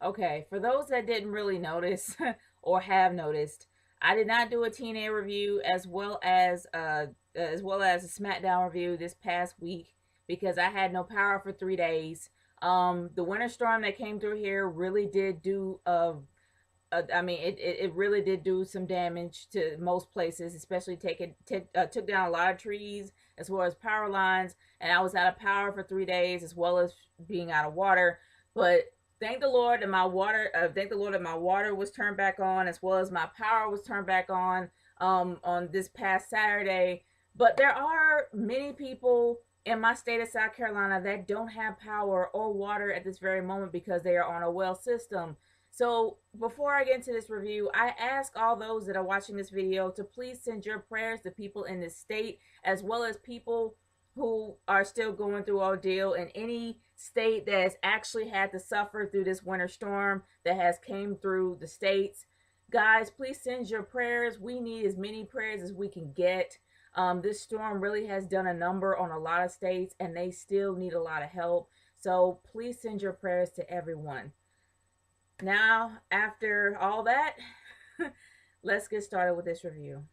Okay, for those that didn't really notice or have noticed, I did not do a TNA review as well as a SmackDown review this past week because I had no power for 3 days. The winter storm that came through here really did do I mean, it really did do some damage to most places, especially took down a lot of trees as well as power lines. And I was out of power for 3 days, as well as being out of water. But thank the Lord that my water was turned back on, as well as my power was turned back on this past Saturday. But there are many people in my state of South Carolina that don't have power or water at this very moment because they are on a well system. So before I get into this review, I ask all those that are watching this video to please send your prayers to people in this state, as well as people who are still going through ordeal in any state that has actually had to suffer through this winter storm that has came through the states. Guys, please send your prayers. We need as many prayers as we can get. This storm really has done a number on a lot of states, and they still need a lot of help. So please send your prayers to everyone. Now, after all that, let's get started with this review.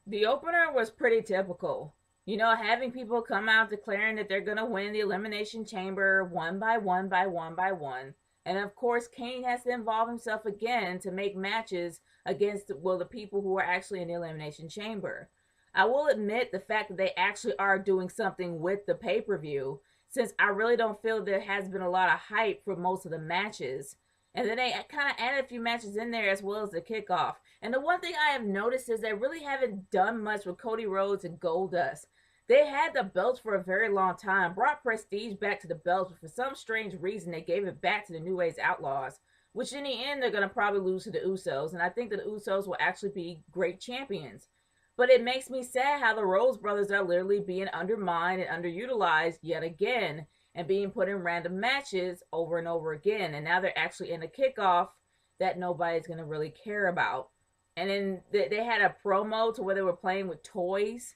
The opener was pretty typical. You know, having people come out declaring that they're going to win the Elimination Chamber one by one by one by one. And of course, Kane has to involve himself again to make matches against, well, the people who are actually in the Elimination Chamber. I will admit the fact that they actually are doing something with the pay per view, since I really don't feel there has been a lot of hype for most of the matches. And then they kind of added a few matches in there as well as the kickoff. And the one thing I have noticed is they really haven't done much with Cody Rhodes and Goldust. They had the belts for a very long time, brought prestige back to the belts, but for some strange reason they gave it back to the New Age Outlaws, which in the end they're going to probably lose to the Usos. And I think that the Usos will actually be great champions. But it makes me sad how the Rose brothers are literally being undermined and underutilized yet again and being put in random matches over and over again. And now they're actually in a kickoff that nobody's going to really care about. And then they had a promo to where they were playing with toys.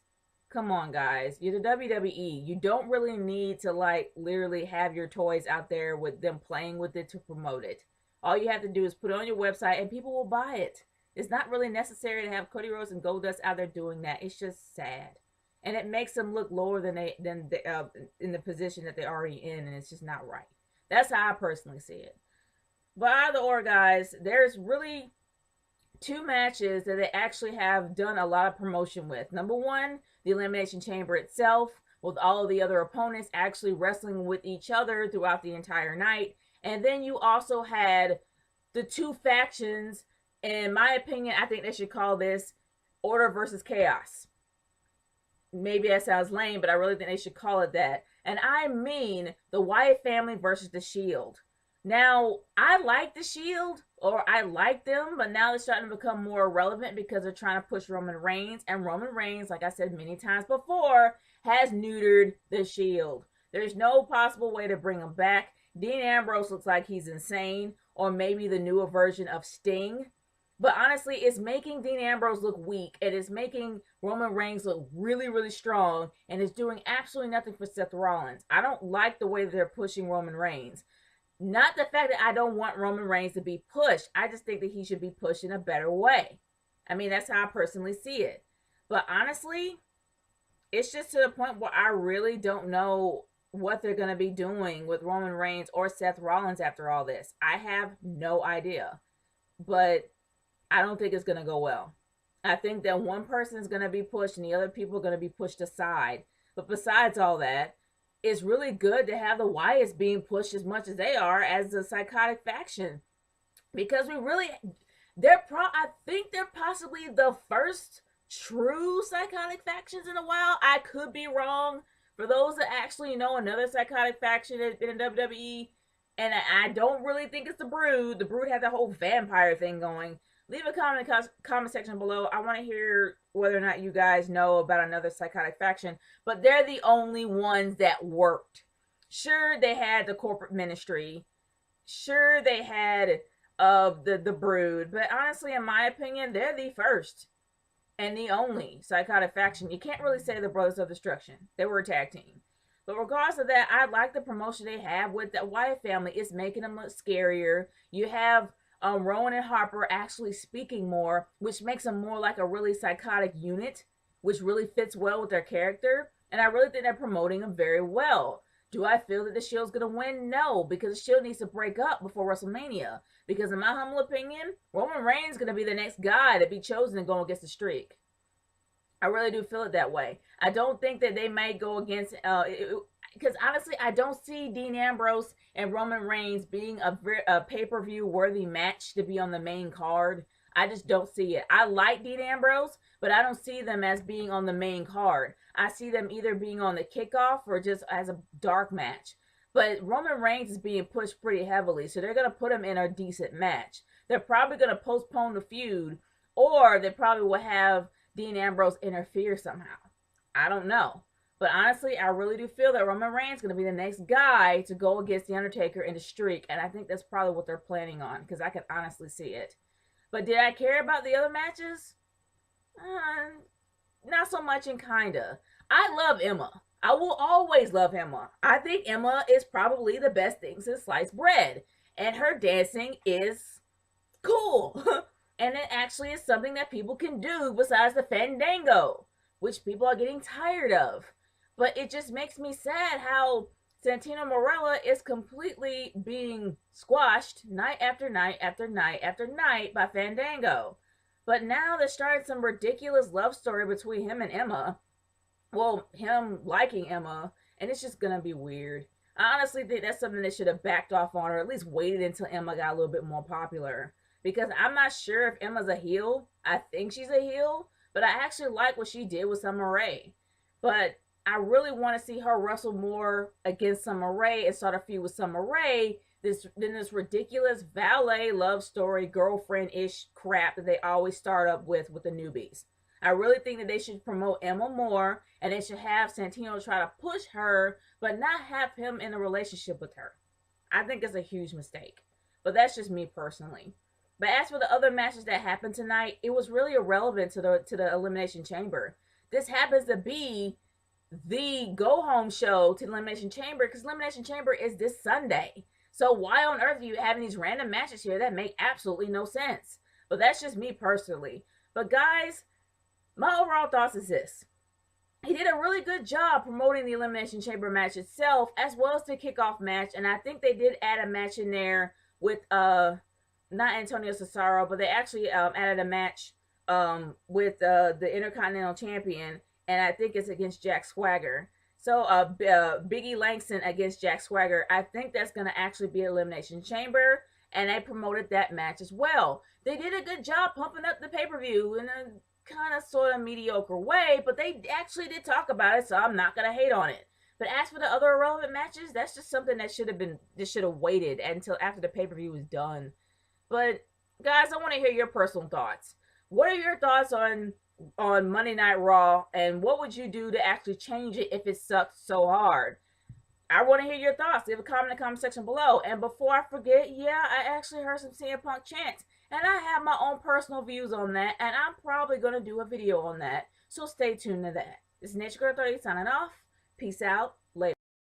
Come on, guys. You're the WWE. You don't really need to, like, literally have your toys out there with them playing with it to promote it. All you have to do is put it on your website and people will buy it. It's not really necessary to have Cody Rhodes and Goldust out there doing that. It's just sad, and it makes them look lower than in the position that they're already in, and it's just not right. That's how I personally see it. But either or, guys, there's really two matches that they actually have done a lot of promotion with. Number one, the Elimination Chamber itself, with all of the other opponents actually wrestling with each other throughout the entire night. And then you also had the two factions. In my opinion, I think they should call this Order versus Chaos. Maybe that sounds lame, but I really think they should call it that. And I mean the Wyatt family versus the Shield. Now, I like the Shield, or I like them, but now they're starting to become more relevant because they're trying to push Roman Reigns. And Roman Reigns, like I said many times before, has neutered the Shield. There's no possible way to bring him back. Dean Ambrose looks like he's insane, or maybe the newer version of Sting. But honestly, it's making Dean Ambrose look weak. It is making Roman Reigns look really, really strong, and it's doing absolutely nothing for Seth Rollins. I don't like the way that they're pushing Roman Reigns. Not the fact that I don't want Roman Reigns to be pushed. I just think that he should be pushed in a better way. I mean, that's how I personally see it. But honestly, it's just to the point where I really don't know what they're going to be doing with Roman Reigns or Seth Rollins after all this. I have no idea. But I don't think it's going to go well. I think that one person is going to be pushed and the other people are going to be pushed aside. But besides all that, it's really good to have the Wyatts being pushed as much as they are as the psychotic faction, because we really I think they're possibly the first true psychotic factions in a while. I could be wrong. For those that actually know another psychotic faction that's been in WWE, and I don't really think it's the Brood. The Brood had the whole vampire thing going. Leave a comment in the comment section below. I want to hear whether or not you guys know about another psychotic faction, but they're the only ones that worked. Sure, they had the corporate ministry. Sure, they had the Brood, but honestly, in my opinion, they're the first. and the only psychotic faction. You can't really say the Brothers of Destruction. They were a tag team. But regardless of that, I like the promotion they have with the Wyatt family. It's making them look scarier. You have Rowan and Harper actually speaking more, which makes them more like a really psychotic unit, which really fits well with their character. And I really think they're promoting them very well. Do I feel that the Shield's going to win? No, because the Shield needs to break up before WrestleMania. Because in my humble opinion, Roman Reigns is going to be the next guy to be chosen to go against the streak. I really do feel it that way. I don't think that they may go against, because honestly, I don't see Dean Ambrose and Roman Reigns being a pay-per-view worthy match to be on the main card. I just don't see it. I like Dean Ambrose, but I don't see them as being on the main card. I see them either being on the kickoff or just as a dark match. But Roman Reigns is being pushed pretty heavily, so they're going to put him in a decent match. They're probably going to postpone the feud, or they probably will have Dean Ambrose interfere somehow. I don't know. But honestly, I really do feel that Roman Reigns is going to be the next guy to go against The Undertaker in the streak. And I think that's probably what they're planning on, because I can honestly see it. But did I care about the other matches? Not so much, and kinda. I love Emma. I will always love Emma. I think Emma is probably the best thing since sliced bread. And her dancing is cool. And it actually is something that people can do besides the fandango, which people are getting tired of. But it just makes me sad how Santino Marella is completely being squashed night after night after night after night by Fandango. But now they're starting some ridiculous love story between him and Emma. Well, him liking Emma, and it's just gonna be weird. I honestly think that's something they should have backed off on, or at least waited until Emma got a little bit more popular. Because I'm not sure if Emma's a heel. I think she's a heel, but I actually like what she did with Summer Rae. But I really want to see her wrestle more against Summer Rae and start a feud with Summer Rae than this ridiculous valet love story, girlfriend-ish crap that they always start up with the newbies. I really think that they should promote Emma more, and they should have Santino try to push her, but not have him in a relationship with her. I think it's a huge mistake. But that's just me personally. But as for the other matches that happened tonight, it was really irrelevant to the Elimination Chamber. This happens to be the go-home show to Elimination Chamber, because Elimination Chamber is this Sunday. So why on earth are you having these random matches here that make absolutely no sense? But that's just me personally. But guys, my overall thoughts is this. He did a really good job promoting the Elimination Chamber match itself, as well as the kickoff match. And I think they did add a match in there with, not Antonio Cesaro, but they actually added a match with the Intercontinental Champion. And I think it's against Jack Swagger. So Biggie Langston against Jack Swagger. I think that's going to actually be Elimination Chamber. And they promoted that match as well. They did a good job pumping up the pay-per-view in a kind of sort of mediocre way. But they actually did talk about it, so I'm not going to hate on it. But as for the other irrelevant matches, that's just something that should have waited until after the pay-per-view was done. But guys, I want to hear your personal thoughts. What are your thoughts on Monday Night Raw, and what would you do to actually change it if it sucked so hard? I want to hear your thoughts. Leave a comment in the comment section below. And before I forget, yeah, I actually heard some CM Punk chants, and I have my own personal views on that, and I'm probably going to do a video on that. So stay tuned to that. This is Nature Girl 30 signing off. Peace out.